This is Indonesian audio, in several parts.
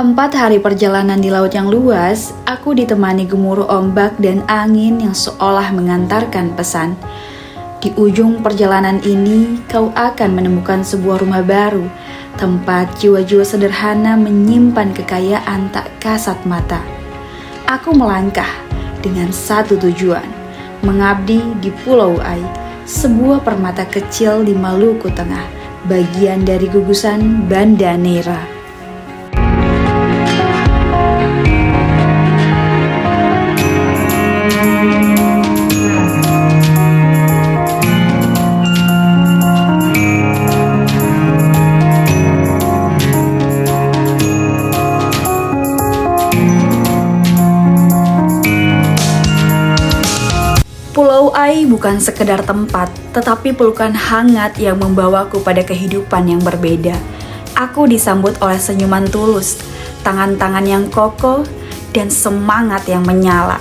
4 hari perjalanan di laut yang luas, aku ditemani gemuruh ombak dan angin yang seolah mengantarkan pesan. Di ujung perjalanan ini, kau akan menemukan sebuah rumah baru, tempat jiwa-jiwa sederhana menyimpan kekayaan tak kasat mata. Aku melangkah dengan satu tujuan, mengabdi di Pulau Ai, sebuah permata kecil di Maluku Tengah, bagian dari gugusan Banda Neira. Pulau Ai bukan sekedar tempat, tetapi pelukan hangat yang membawaku pada kehidupan yang berbeda. Aku disambut oleh senyuman tulus, tangan-tangan yang kokoh, dan semangat yang menyala.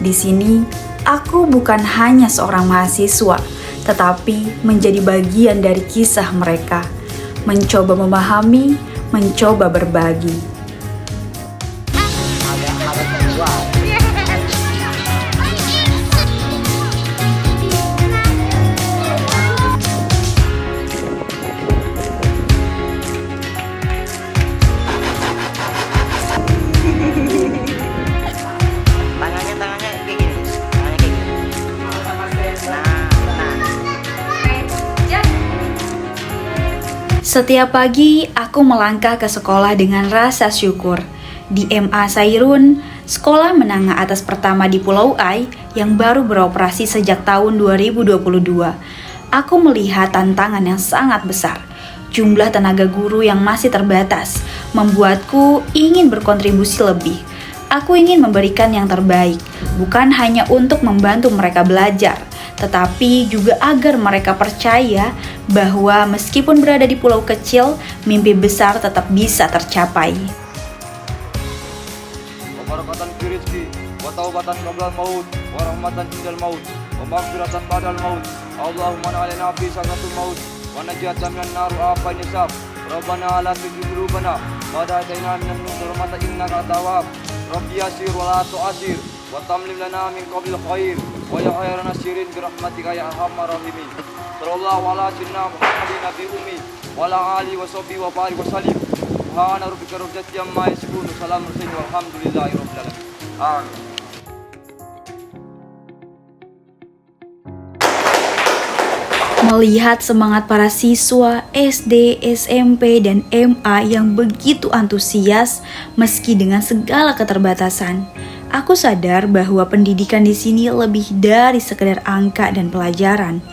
Di sini, aku bukan hanya seorang mahasiswa, tetapi menjadi bagian dari kisah mereka. Mencoba memahami, mencoba berbagi. Setiap pagi, aku melangkah ke sekolah dengan rasa syukur. Di MA Sairun, sekolah menengah atas pertama di Pulau Ai yang baru beroperasi sejak tahun 2022. Aku melihat tantangan yang sangat besar. Jumlah tenaga guru yang masih terbatas membuatku ingin berkontribusi lebih. Aku ingin memberikan yang terbaik, bukan hanya untuk membantu mereka belajar, tetapi juga agar mereka percaya bahwa meskipun berada di pulau kecil, mimpi besar tetap bisa tercapai. Wabarakatan fi rizqi, wa taubatan qabla al-maut, wa rahmatan indal maut, wa maghfiratan ba'dal maut. Allahumma alina fi sakatul maut, wa najatan minan nar wa afan nisab. Rabbana la tuzigh qulubana ba'da idh hadaytana wa hab lana min ladunka innaka tawwab. Rabbi yassir wa la tu'assir, wa tamlim lana min qablil khair, wa ya khairan nasirin bi rahmatika ya arhamar rahimin. Sallallahu ala sayyidina Muhammadin nabi ummi wa ala alihi wa sahbihi wa barik wa sallim. Subhana rabbika rabbil izzati amma yasifun, salamun walhamdulillahi rabbil alamin. Amin. Melihat semangat para siswa SD, SMP, dan MA yang begitu antusias meski dengan segala keterbatasan, aku sadar bahwa pendidikan di sini lebih dari sekedar angka dan pelajaran.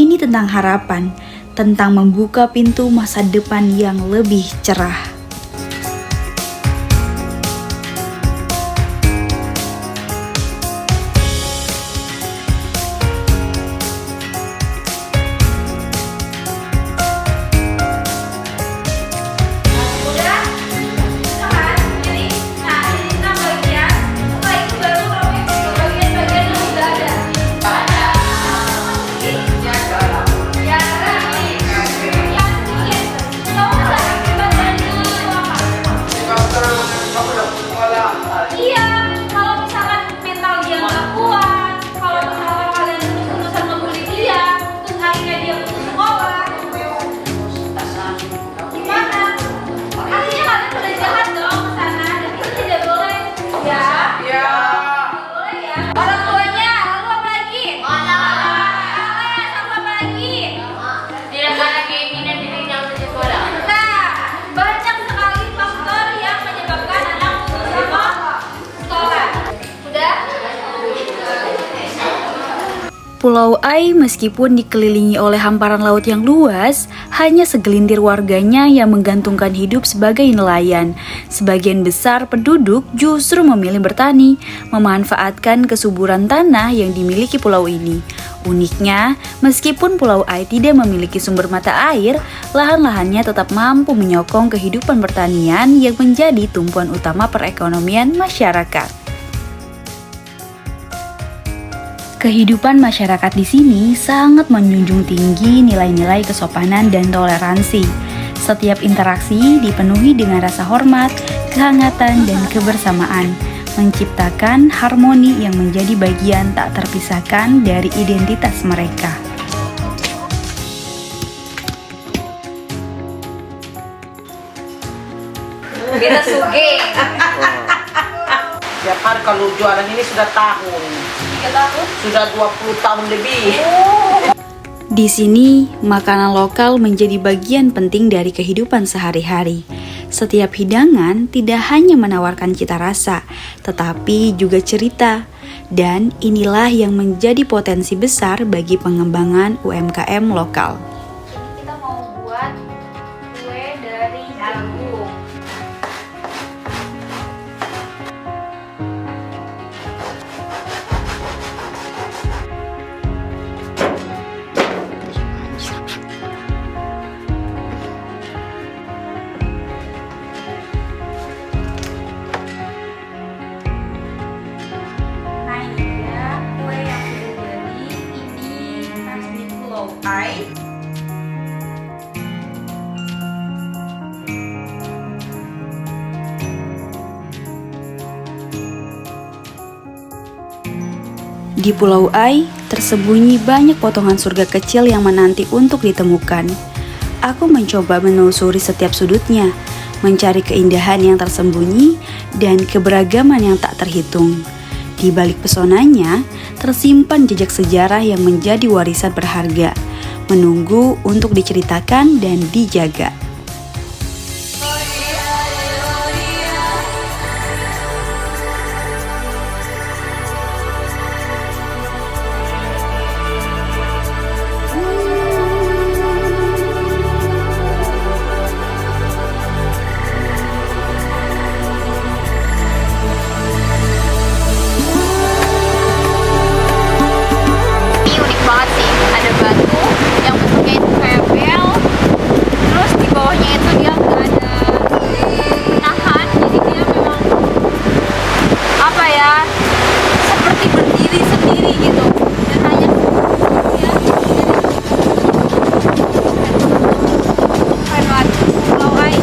Ini tentang harapan, tentang membuka pintu masa depan yang lebih cerah. Pulau Ai meskipun dikelilingi oleh hamparan laut yang luas, hanya segelintir warganya yang menggantungkan hidup sebagai nelayan. Sebagian besar penduduk justru memilih bertani, memanfaatkan kesuburan tanah yang dimiliki pulau ini. Uniknya, meskipun Pulau Ai tidak memiliki sumber mata air, lahan-lahannya tetap mampu menyokong kehidupan pertanian yang menjadi tumpuan utama perekonomian masyarakat. Kehidupan masyarakat di sini sangat menjunjung tinggi nilai-nilai kesopanan dan toleransi. Setiap interaksi dipenuhi dengan rasa hormat, kehangatan, dan kebersamaan, menciptakan harmoni yang menjadi bagian tak terpisahkan dari identitas mereka. Kita suge. Tiap hari kalau jualan ini sudah tahun. 3 tahun. Sudah 20 tahun lebih. Di sini, makanan lokal menjadi bagian penting dari kehidupan sehari-hari. Setiap hidangan tidak hanya menawarkan cita rasa, tetapi juga cerita. Dan inilah yang menjadi potensi besar bagi pengembangan UMKM lokal. Kita mau buat kue dari jagung. Nah ini dia kue yang sudah jadi. Ini khas di Pulau Ai. Di Pulau Ai, tersembunyi banyak potongan surga kecil yang menanti untuk ditemukan. Aku mencoba menelusuri setiap sudutnya, mencari keindahan yang tersembunyi dan keberagaman yang tak terhitung. Di balik pesonanya, tersimpan jejak sejarah yang menjadi warisan berharga, menunggu untuk diceritakan dan dijaga. Ini unik banget sih. Ada batu yang bentuknya itu kayak bel. Terus di bawahnya itu dia nggak ada penahan. Jadi dia memang apa ya? Seperti berdiri sendiri gitu. Dan hanya dia keren banget. Pulau Ai.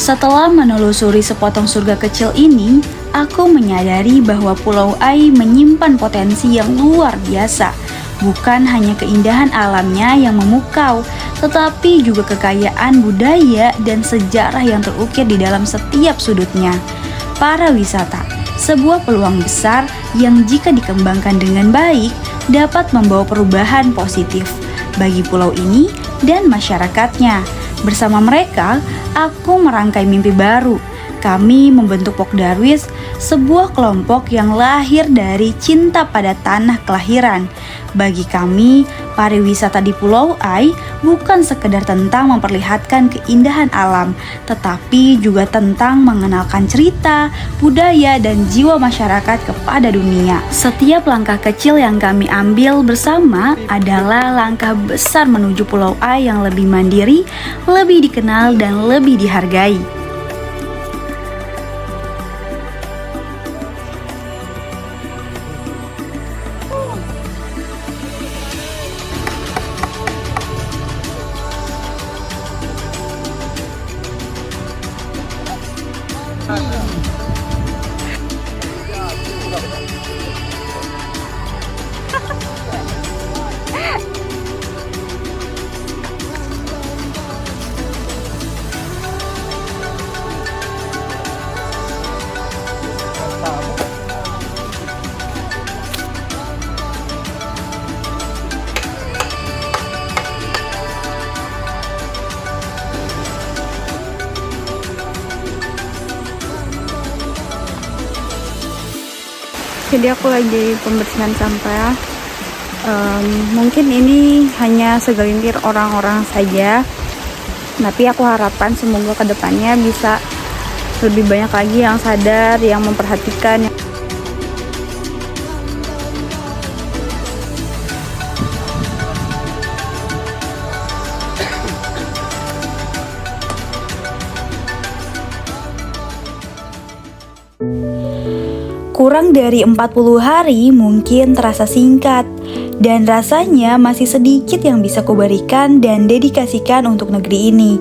Setelah menelusuri sepotong surga kecil ini, aku menyadari bahwa Pulau Ai menyimpan potensi yang luar biasa. Bukan hanya keindahan alamnya yang memukau, tetapi juga kekayaan budaya dan sejarah yang terukir di dalam setiap sudutnya. Para wisata, sebuah peluang besar yang jika dikembangkan dengan baik, dapat membawa perubahan positif bagi pulau ini dan masyarakatnya. Bersama mereka, aku merangkai mimpi baru. Kami membentuk Pok Darwis, sebuah kelompok yang lahir dari cinta pada tanah kelahiran. Bagi kami, pariwisata di Pulau Ai bukan sekedar tentang memperlihatkan keindahan alam, tetapi juga tentang mengenalkan cerita, budaya, dan jiwa masyarakat kepada dunia. Setiap langkah kecil yang kami ambil bersama adalah langkah besar menuju Pulau Ai yang lebih mandiri, lebih dikenal, dan lebih dihargai. Jadi aku lagi pembersihan sampah. Mungkin ini hanya segelintir orang-orang saja, tapi aku harapkan semoga kedepannya bisa lebih banyak lagi yang sadar, yang memperhatikan. Kurang dari 40 hari mungkin terasa singkat, dan rasanya masih sedikit yang bisa kuberikan dan dedikasikan untuk negeri ini,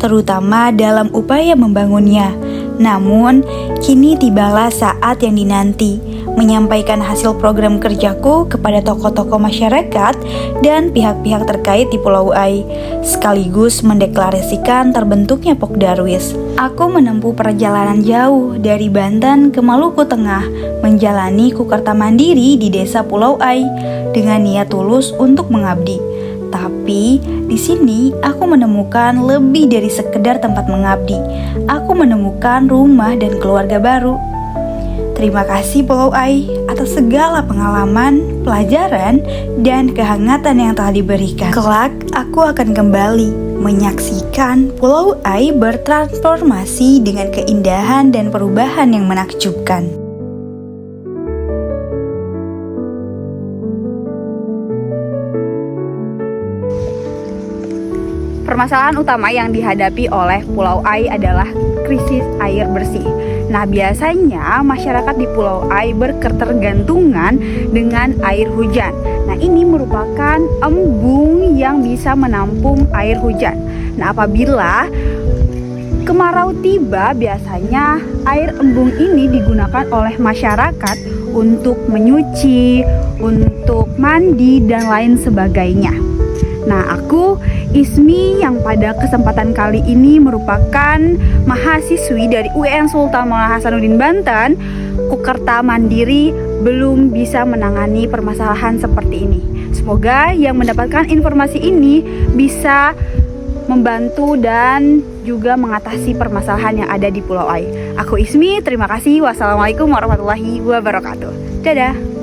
terutama dalam upaya membangunnya. Namun, kini tibalah saat yang dinanti, menyampaikan hasil program kerjaku kepada tokoh-tokoh masyarakat dan pihak-pihak terkait di Pulau Ai, sekaligus mendeklarasikan terbentuknya Pok Darwis. Aku menempuh perjalanan jauh dari Banten ke Maluku Tengah, menjalani Kukerta Mandiri di desa Pulau Ai dengan niat tulus untuk mengabdi. Tapi di sini aku menemukan lebih dari sekedar tempat mengabdi. Aku menemukan rumah dan keluarga baru. Terima kasih Pulau Ai atas segala pengalaman, pelajaran, dan kehangatan yang telah diberikan. Kelak, aku akan kembali menyaksikan Pulau Ai bertransformasi dengan keindahan dan perubahan yang menakjubkan. Permasalahan utama yang dihadapi oleh Pulau Ai adalah krisis air bersih. Nah, biasanya masyarakat di Pulau Ai berketergantungan dengan air hujan. Nah, ini merupakan embung yang bisa menampung air hujan. Nah, apabila kemarau tiba, biasanya air embung ini digunakan oleh masyarakat untuk menyuci, untuk mandi, dan lain sebagainya. Nah, aku Ismi yang pada kesempatan kali ini merupakan mahasiswi dari UIN Sultan Maulana Hasanuddin Banten, Kukerta Mandiri belum bisa menangani permasalahan seperti ini. Semoga yang mendapatkan informasi ini bisa membantu dan juga mengatasi permasalahan yang ada di Pulau Ai. Aku Ismi, terima kasih. Wassalamualaikum warahmatullahi wabarakatuh. Dadah.